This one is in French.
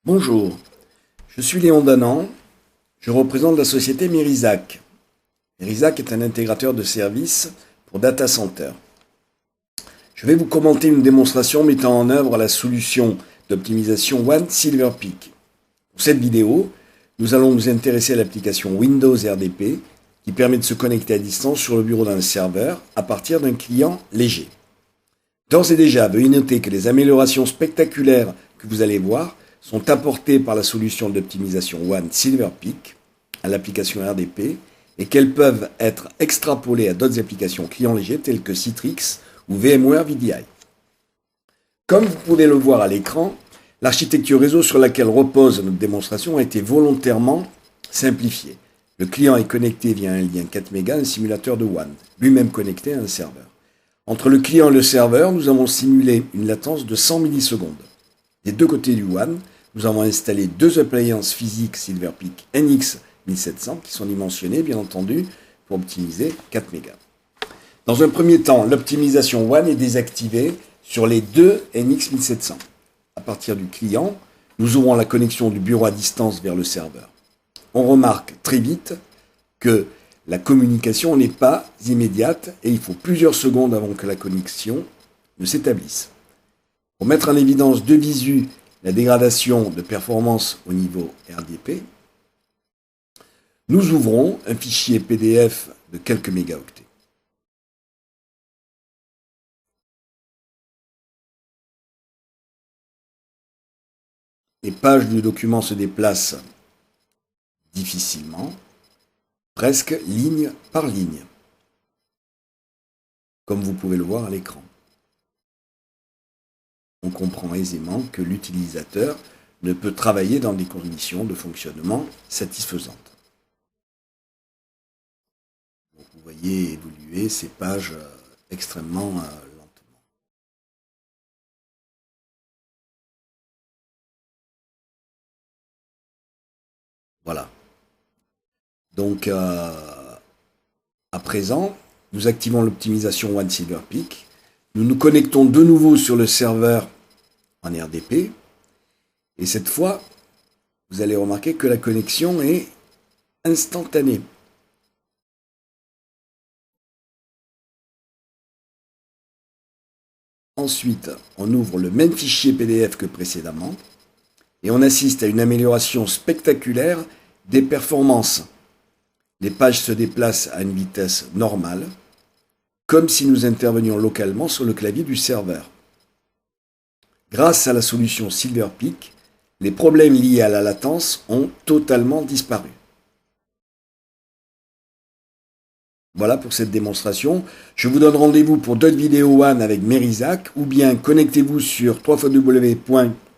Bonjour, je suis Léon Danan, je représente la société Merizac. Merizac est un intégrateur de services pour data center. Je vais vous commenter une démonstration mettant en œuvre la solution d'optimisation One Silverpeak. Pour cette vidéo, nous allons nous intéresser à l'application Windows RDP qui permet de se connecter à distance sur le bureau d'un serveur à partir d'un client léger. D'ores et déjà, veuillez noter que les améliorations spectaculaires que vous allez voir sont apportées par la solution d'optimisation One Silverpeak à l'application RDP et qu'elles peuvent être extrapolées à d'autres applications clients légers telles que Citrix ou VMware VDI. Comme vous pouvez le voir à l'écran, l'architecture réseau sur laquelle repose notre démonstration a été volontairement simplifiée. Le client est connecté via un lien 4 mégas, un simulateur de WAN, lui-même connecté à un serveur. Entre le client et le serveur, nous avons simulé une latence de 100 millisecondes. Des deux côtés du WAN, nous avons installé deux appliances physiques Silverpeak NX1700 qui sont dimensionnées, bien entendu, pour optimiser 4 mégas. Dans un premier temps, l'optimisation WAN est désactivée sur les deux NX1700. À partir du client, nous ouvrons la connexion du bureau à distance vers le serveur. On remarque très vite que la communication n'est pas immédiate et il faut plusieurs secondes avant que la connexion ne s'établisse. Pour mettre en évidence de visu la dégradation de performance au niveau RDP, nous ouvrons un fichier PDF de quelques mégaoctets. Les pages du document se déplacent difficilement, presque ligne par ligne, comme vous pouvez le voir à l'écran. On comprend aisément que l'utilisateur ne peut travailler dans des conditions de fonctionnement satisfaisantes. Donc vous voyez évoluer ces pages extrêmement lentement. Voilà. Donc à présent, nous activons l'optimisation One Silverpeak. Nous nous connectons de nouveau sur le serveur en RDP. Et cette fois, vous allez remarquer que la connexion est instantanée. Ensuite, on ouvre le même fichier PDF que précédemment et on assiste à une amélioration spectaculaire des performances. Les pages se déplacent à une vitesse normale, comme si nous intervenions localement sur le clavier du serveur. Grâce à la solution Silverpeak, les problèmes liés à la latence ont totalement disparu. Voilà pour cette démonstration. Je vous donne rendez-vous pour d'autres vidéos WAN avec Merizac ou bien connectez-vous sur www.merizac.com